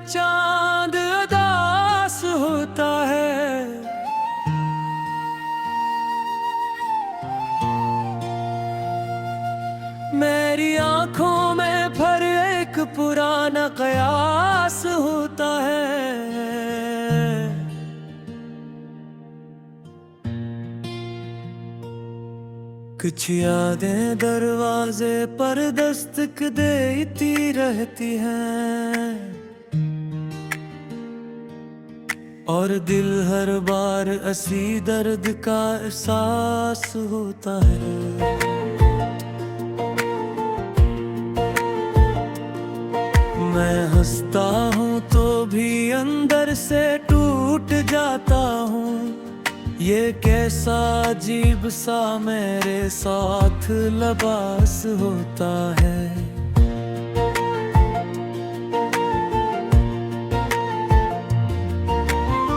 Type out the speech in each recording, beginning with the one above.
चांद उदास होता है। मेरी आंखों में फिर एक पुराना कयास होता है। कुछ यादें दरवाजे पर दस्तक देती रहती हैं, और दिल हर बार असली दर्द का एहसास होता है। मैं हंसता हूँ तो भी अंदर से टूट जाता हूँ। ये कैसा अजीब सा मेरे साथ लबास होता है।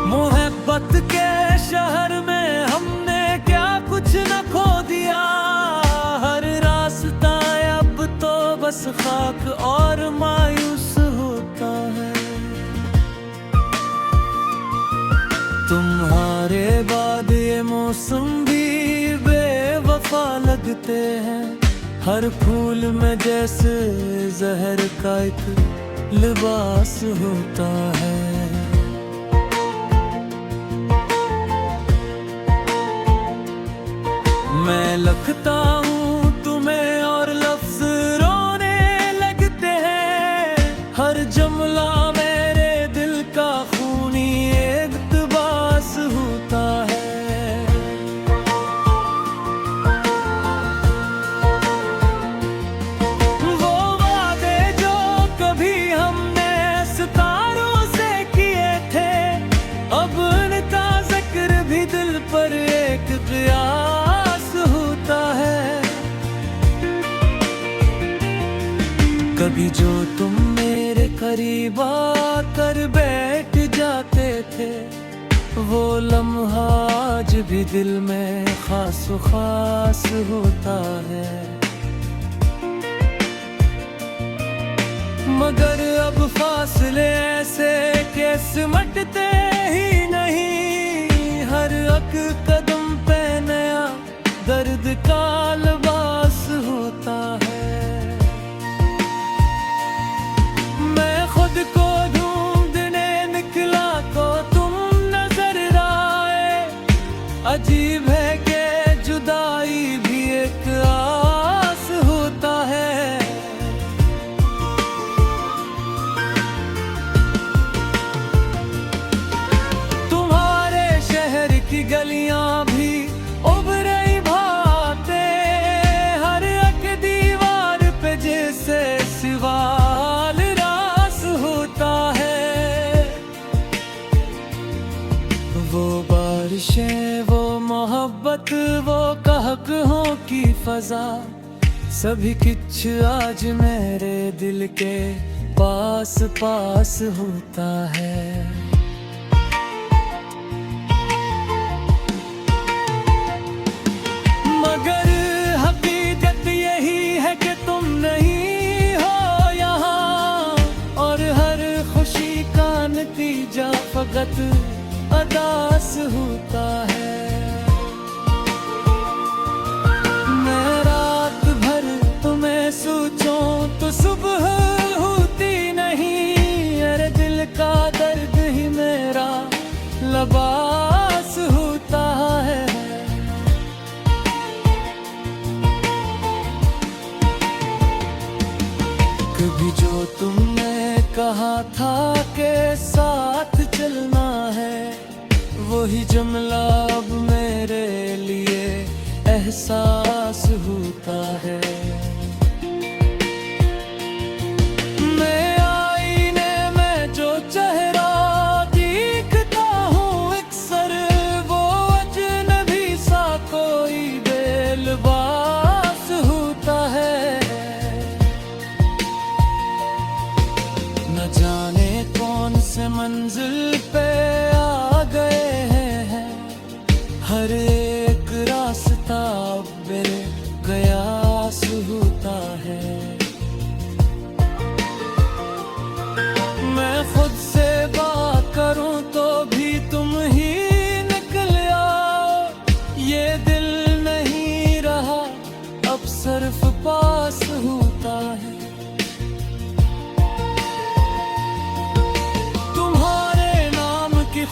मोहब्बत के शहर में हमने क्या कुछ न खो दिया। हर रास्ता अब तो बस खाक और मायूस होता है। तुम्हारे बाद ये मौसम भी बेवफा लगते हैं। हर फूल में जैसे जहर का एक लिबास होता है। मैं लिखता हूँ तुम्हें और लफ्ज रोने लगते हैं। हर जुमला मेरे दिल का खूनी इक़्तिबास होता है। वो वादे जो कभी हमने सितारों से किए थे, अब उनका जिक्र भी दिल पर एक क़यास होता है। कभी जो तुम मेरे करीब आकर बैठ जाते थे, वो लम्हा आज भी दिल में खास होता है। मगर अब फासले ऐसे के सिमटते ही नहीं। हर एक कदम पे नया दर्द का लिबास होता है। मैं खुद को ढूंढने निकला को तुम नजर आए। अजीब है कि जुदाई भी एक आस होता है। तुम्हारे शहर की गलियां भी उभरे भाते। हर एक दीवार पे जैसे सवाल रास होता है। वो बारिशें, वो मोहब्बत, वो कहकहों की फजा, सभी कुछ आज मेरे दिल के पास होता है। मगर हकीकत यही है कि तुम नहीं हो यहाँ, और हर खुशी का नतीजा फकत अदास होता है। मैं रात भर तुम्हें सोचूं तो सुबह होती नहीं। अरे दिल का दर्द ही मेरा लिबास होता है। कभी जो तुमने कहा था के साथ चलना है, वही जुमला अब मेरे लिए एहसास होता है। मैं आईने में जो चेहरा दिखता हूँ अक्सर, वो अजनबी सा कोई बेलिबास होता है। न जाने कौन से मंजिल पे आ गए हैं। हर एक रास्ता मेरे कयास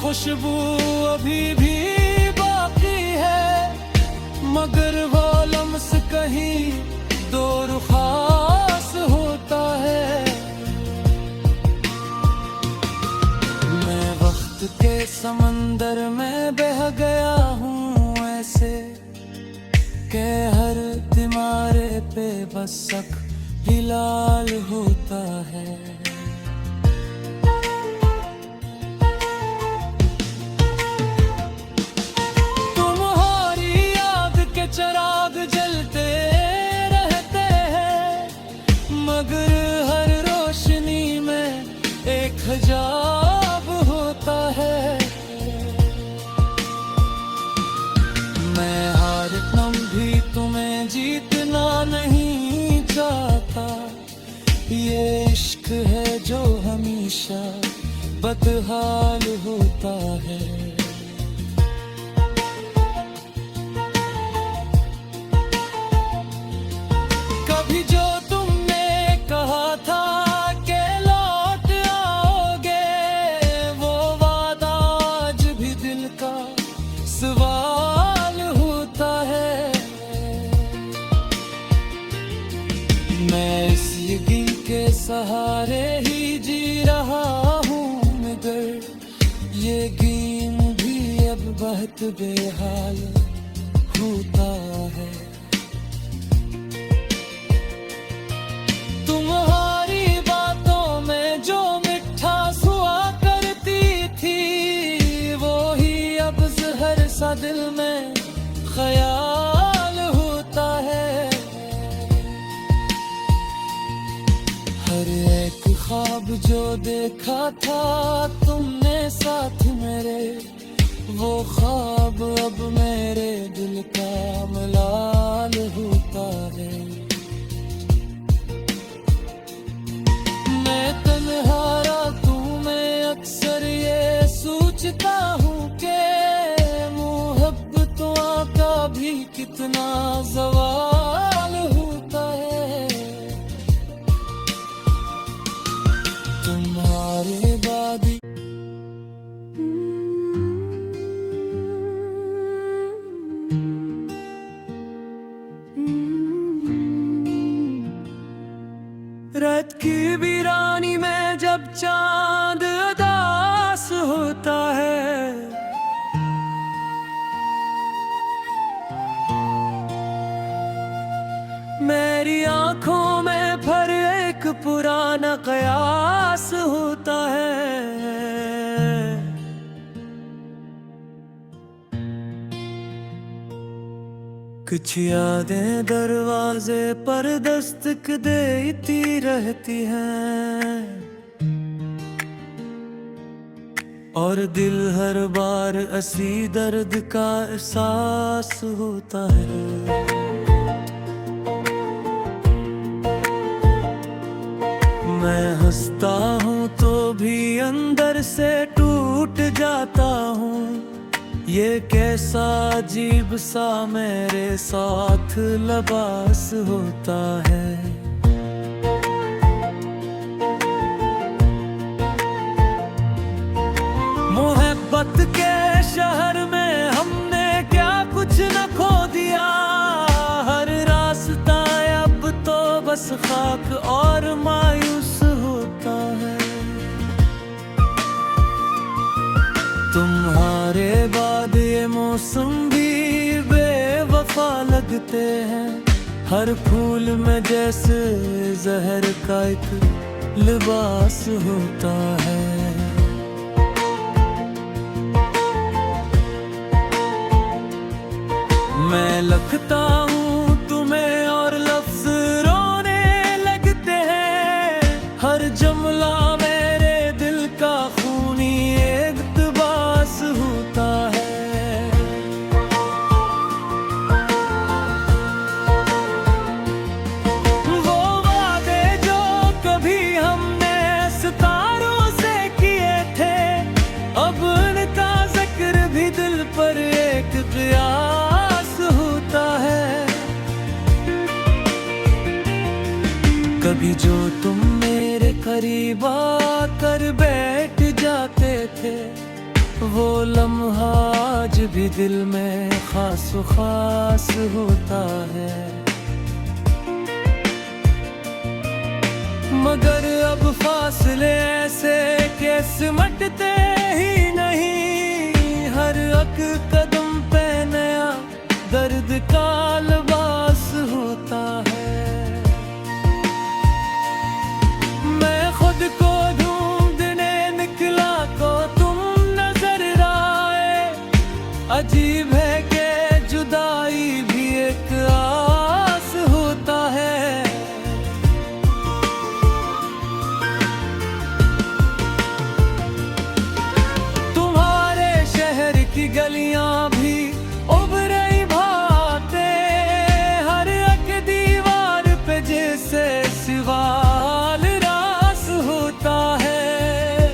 खुशबू अभी भी बाकी है, मगर वो लम्स कहीं दूर खास होता है। मैं वक्त के समंदर में बह गया हूँ ऐसे के हर तिमारे पे बस शक भी लाल होता है। तुम्हारी याद के चिराग जलते रहते हैं, मगर हर रोशनी में एक हिजाब होता है। मैं हार तुम भी तुम्हें जीतना नहीं चाहता, ये इश्क है जो हमेशा बदहाल होता है। कभी जो तुमने कहा था कि लौट आओगे, वो वादा आज भी दिल का सवाल होता है। मैं इस यकीन के सहारे ही जी रहा हूँ, मगर ये यकीन भी अब बहुत बेहाल होता है। तुम्हारी बातों में जो मिठास हुआ करती थी, वो ही अब जहर सा दिल में ख्याल होता है। हर एक ख्वाब जो देखा था तुमने साथ मेरे, वो ख्वाब अब मेरे दिल का मलाल होता है। मैं तन्हा रातों में अक्सर ये सोचता हूँ कि मोहब्बतों का भी कितना ज़वाल होता है। तुम्हारे बाद रात की वीरानी में जब चांद उदास होता है, मेरी आंखों में फिर एक पुराना कयास होता है। कुछ यादें दरवाजे पर दस्तक देती रहती हैं, और दिल हर बार असली दर्द का एहसास होता है। मैं हंसता हूँ तो भी अंदर से टूट जाता हूँ, ये कैसा अजीब सा मेरे साथ लबास होता है। मोहब्बत के शहर में हमने क्या कुछ न खो दिया, हर रास्ता अब तो बस खाक और मायूस होता है। तुम्हारे बाद ये मौसम भी बेवफा लगते हैं, हर फूल में जैसे जहर का एक लिबास होता है। मैं लगता हूँ तुम्हें और लफ्ज रोने लगते हैं, हर जुमला मेरे दिल का खूनी इक़्तिबास होता है। वो वादे जो कभी हमने सितारों से किए थे, अब उनका जिक्र भी दिल पर एक क़ियास होता है। कभी जो तुम मेरे करीब आकर बैठ जाते थे, वो लम्हा आज भी दिल में खास खास होता है। मगर अब फासले ऐसे के सिमटते ही नहीं, हर एक कदम पे नया दर्द का लिबास होता है। मैं खुद को ढूंढने निकला को तुम नजर आए, अजीब है कि जुदाई भी एक आस होता है। की गलियां भी उभरी भाते, हर एक दीवार पे जैसे सवाल रास होता है।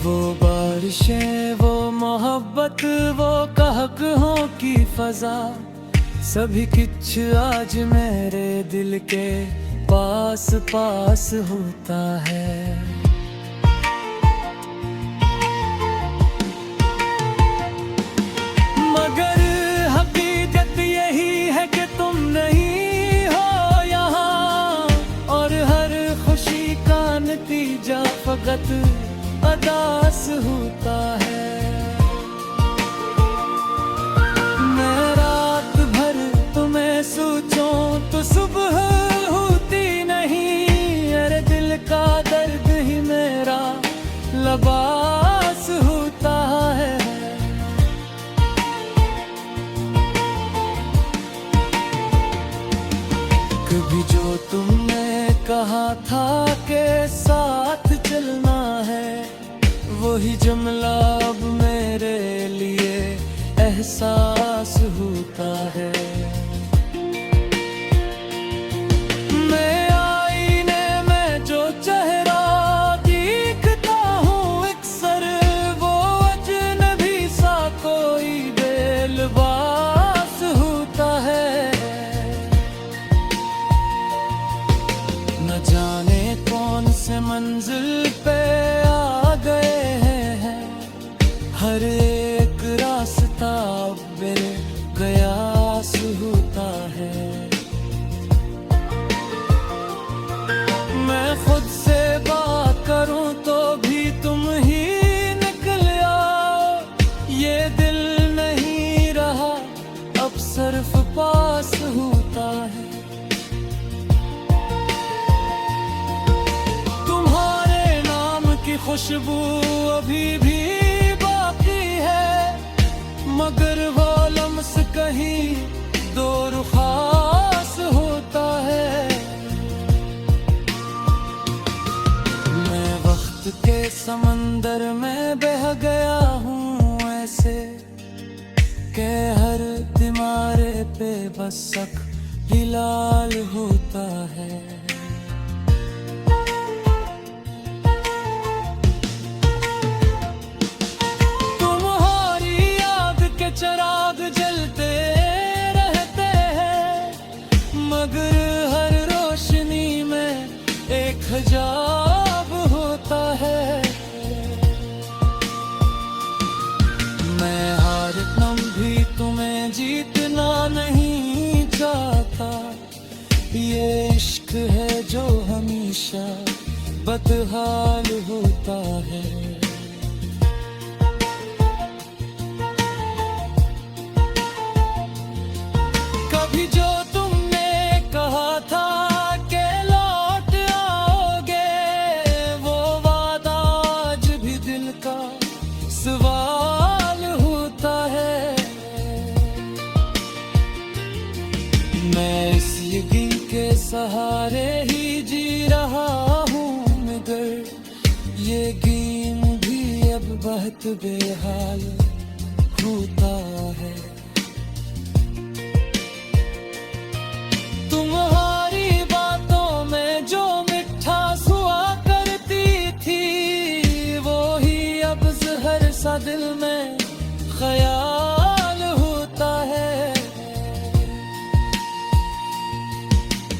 वो बारिशें, वो मोहब्बत, वो कहकहों की फजा, सभी कुछ आज मेरे दिल के पास पास होता है। मगर हकीकत यही है कि तुम नहीं हो यहाँ, और हर खुशी का नतीजा फकत अदास होता है। मैं रात भर तुम्हें सोचूं तो सुबह होती नहीं, अरे दिल का दर्द ही मेरा लिबास होता है। कभी जो तुमने कहा था के साथ चलना है, वही जुमला अब मेरे लिए एहसास होता है। मैं आईने में जो चेहरा दिखता हूँ अक्सर, वो अजनबी सा कोई बेलिबास होता है। न जाने कौन से मंजिल पे आ गए हैं, हर एक रास्ता बेकयास होता है। मैं खुद से बात करूं तो भी तुम ही निकल आओ, ये दिल नहीं रहा अब सिर्फ पास होता है। खुशबू अभी भी बाकी है, मगर वो लम्स कहीं दो रुखास होता है। मैं वक्त के समंदर में बह गया हूँ ऐसे कि हर दीवारे पे बस शक ही लाल होता है। चराग जलते रहते हैं, मगर हर रोशनी में एक हिजाब होता है। मैं हर दम भी तुम्हें जीतना नहीं चाहता, ये इश्क है जो हमेशा बदहाल होता है। कभी जो तुमने कहा था कि लौट आओगे, वो वादा आज भी दिल का सवाल होता है। मैं इस यकीन के सहारे ही जी रहा हूँ, मगर ये यकीन भी अब बहुत बेहाल होता है। तुम्हारी बातों में जो मिठास हुआ करती थी, वो ही अब जहर सा दिल में ख्याल होता है।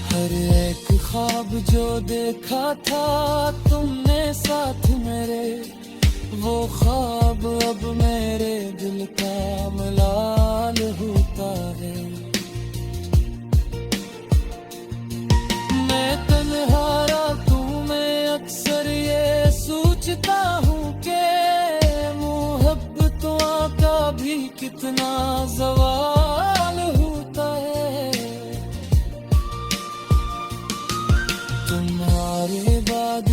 हर एक ख्वाब जो देखा था तुमने साथ मेरे, कितना ज़वाल होता है, तुम्हारे बाद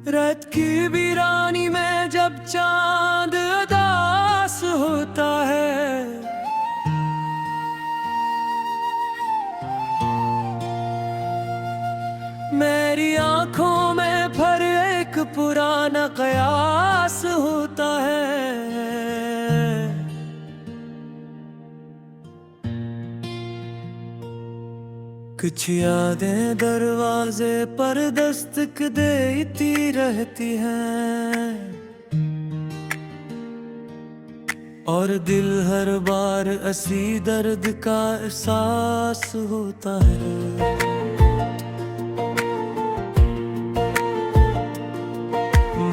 रात की वीरानी में जब चांद उदास होता है, मेरी आंखों में फिर एक पुराना कयास होता है। कुछ यादें दरवाजे पर दस्तक देती रहती हैं, और दिल हर बार असी दर्द का एहसास होता है।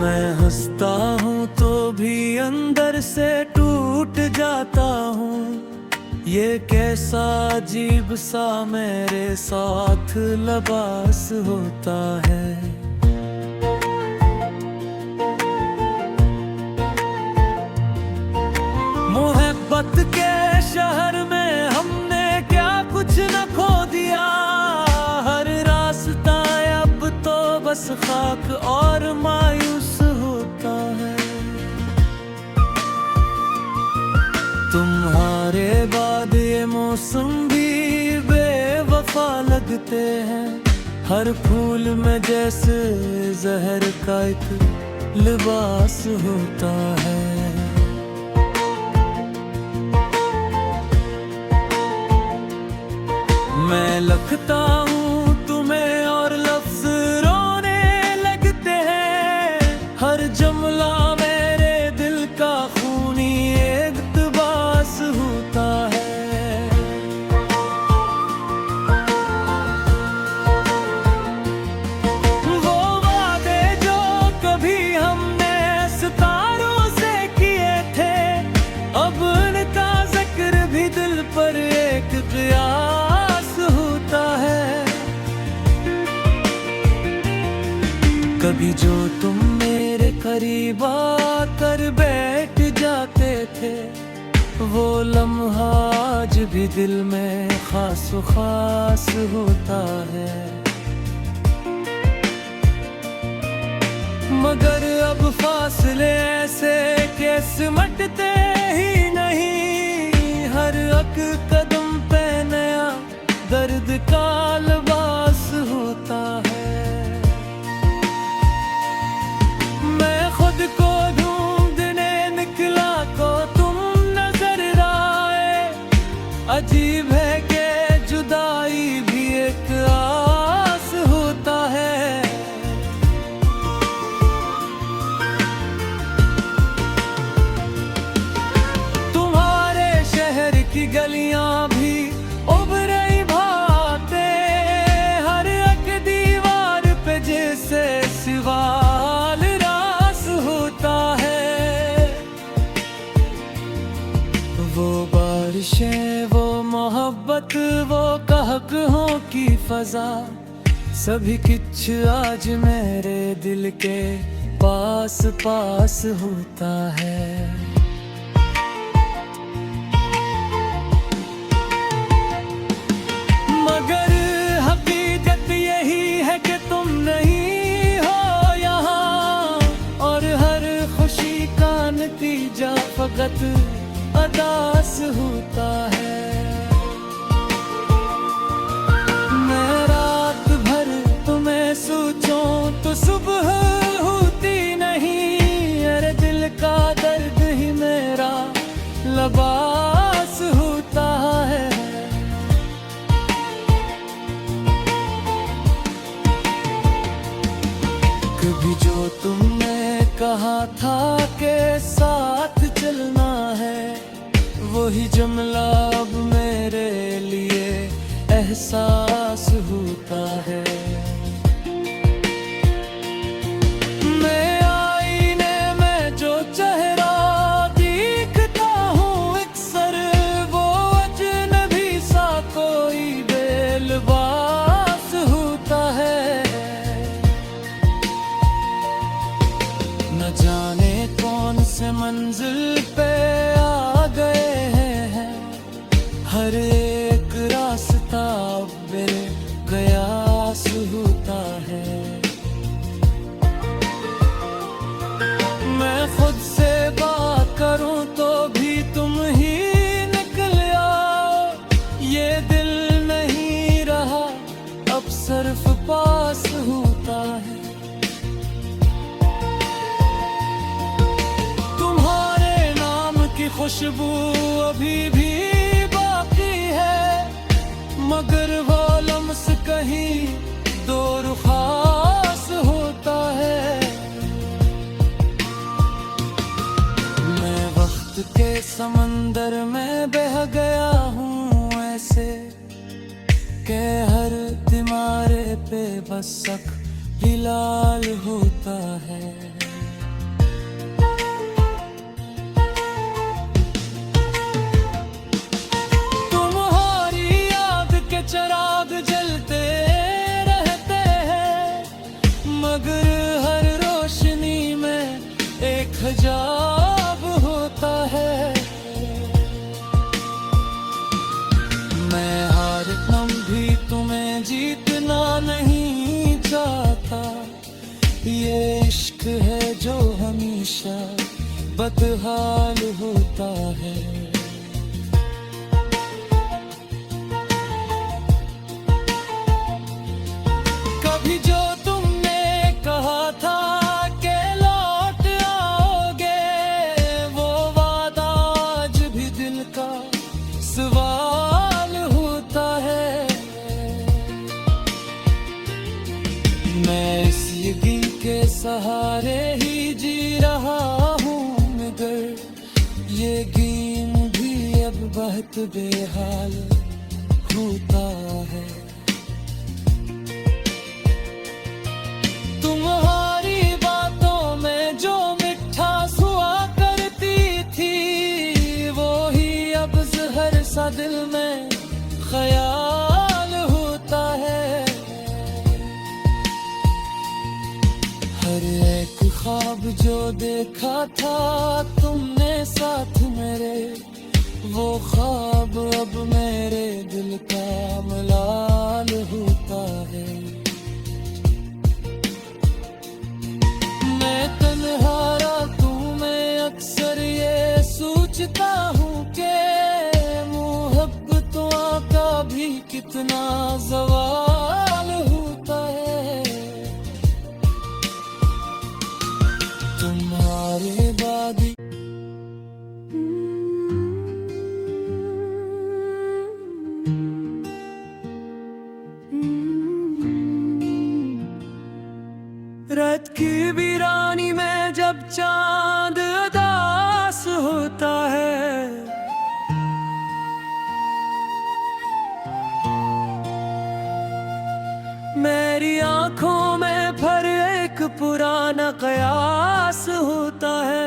मैं हंसता हूँ तो भी अंदर से टूट जाता हूँ, ये कैसा अजीब सा मेरे साथ लबास होता है। मोहब्बत के शहर में हमने क्या कुछ न खो दिया, हर रास्ता अब तो बस खाक और मायूस होता है। तुम्हारे बाद ये मौसम भी बेवफा लगते हैं, हर फूल में जैसे जहर का एक लिबास होता है। मैं लिखता हूँ तुम्हें और लफ्ज रोने लगते हैं, हर जुमला मेरे दिल का खूनी इक़्तिबास होता है। वो वादे जो कभी हमने सितारों से किए थे, अब उनका जिक्र भी दिल पर एक क़ियास होता है। कभी जो तुम मेरे करीब आकर बैठ जाते थे, वो लम्हा आज भी दिल में खास खास होता है। मगर अब फासले ऐसे के सिमटते ही नहीं, हर एक कदम पे नया दर्द का लिबास होता है। मैं खुद को ढूंढने निकला को तुम नजर आए, अजीब है कि जुदाई भी एक आस होता है। तुम्हारे शहर की गलियां भी उभरी भाते, हर एक दीवार पे जैसे सवाल रास होता है। वो बारिशें, वो मोहब्बत, वो कहकहों की फजा, सभी कुछ आज मेरे दिल के पास पास होता है। मगर हकीकत यही है कि तुम नहीं हो यहाँ, और हर खुशी का नतीजा फकत अदास होता है। मैं रात भर तुम्हें सोचूं तो सुबह होती नहीं, अरे दिल का दर्द ही मेरा लिबास होता है। कभी जो तुमने कहा था के साथ चलना है, वही जुमला अब मेरे लिए एहसास होता है। मैं आईने में जो चेहरा देखता हूँ अक्सर, वो अजनबी सा कोई बेल हर एक रास्ता मेरे कयास होता है। मैं खुद से बात करूं तो भी तुम ही निकल आओ। ये दिल नहीं रहा अब सिर्फ पास होता है। तुम्हारे नाम की खुशबू अभी भी बाकी है, मगर वो लम्स कहीं दूर खास होता है। मैं वक्त के समंदर में बह गया हूँ ऐसे के हर दीवारे पे बस शक ही लाल होता है। तुम्हारी याद के चिराग जलते रहते हैं, मगर हर रोशनी में एक हिजाब होता है। मैं हार दम भी तुम्हें जीतना नहीं चाहता। ये इश्क है जो हमेशा बदहाल होता है। कभी जो तुमने कहा था कि लौट आओगे, वो वादा आज भी दिल का सवाल होता है। मैं इस यकीन के सहारे ही जी रहा हूँ, मगर ये यकीन भी अब बहुत बेहाल होता है। तुम्हारी बातों में जो मिठास हुआ करती थी, वो ही अब जहर सा दिल में ख्याल होता है। हर एक ख्वाब जो देखा था तुमने साथ मेरे, वो ख्वाब अब मेरे दिल का मलाल होता है। मैं तन्हा रातों में अक्सर ये सोचता हूँ कि मोहब्बतों का भी कितना ज़वाल होता है। तुम्हारे बाद रात की वीरानी में जब चांद उदास होता है, मेरी आंखों में फिर एक पुराना कयास होता है।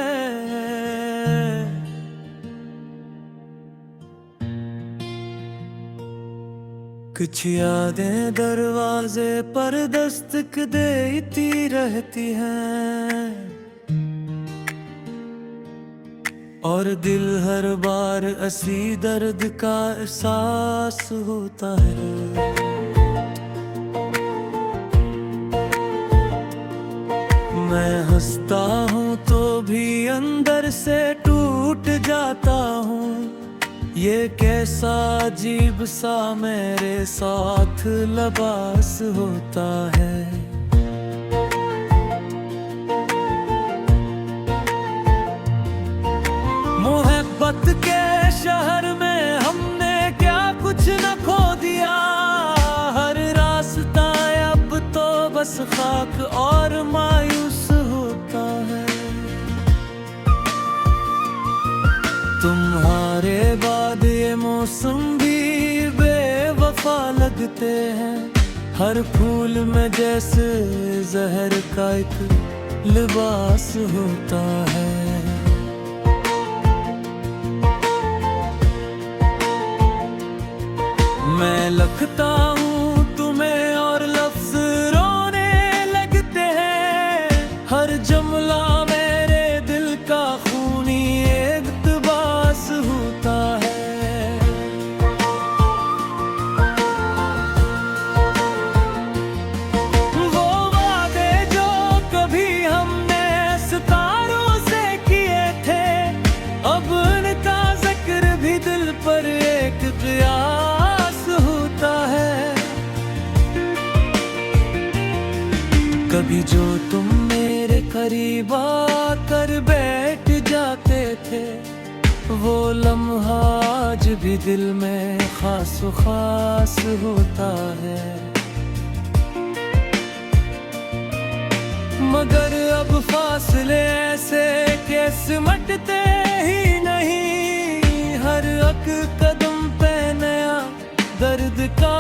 कुछ यादें दरवाजे पर दस्तक देती रहती हैं, और दिल हर बार असी दर्द का एहसास होता है। मैं हंसता हूँ तो भी अंदर से टूट जाता हूँ। ये कैसा अजीब सा मेरे साथ लबास होता है। मोहब्बत के शहर में हमने क्या कुछ न खो दिया। हर रास्ता अब तो बस खाक और मायूस होता है। तुम्हारे बाद ये मौसम भी बेवफा लगते हैं। हर फूल में जैसे जहर का एक लिबास होता है। मैं लगता हूँ तुम्हें और लफ्ज रोने लगते हैं। हर जुमला मेरे दिल का खूनी इक़्तिबास होता है। कभी जो तुम मेरे करीब आकर बैठ जाते थे, वो लम्हा आज भी दिल में खास खास होता है। मगर अब फासले ऐसे के सिमटते ही नहीं, हर एक कदम पे नया दर्द का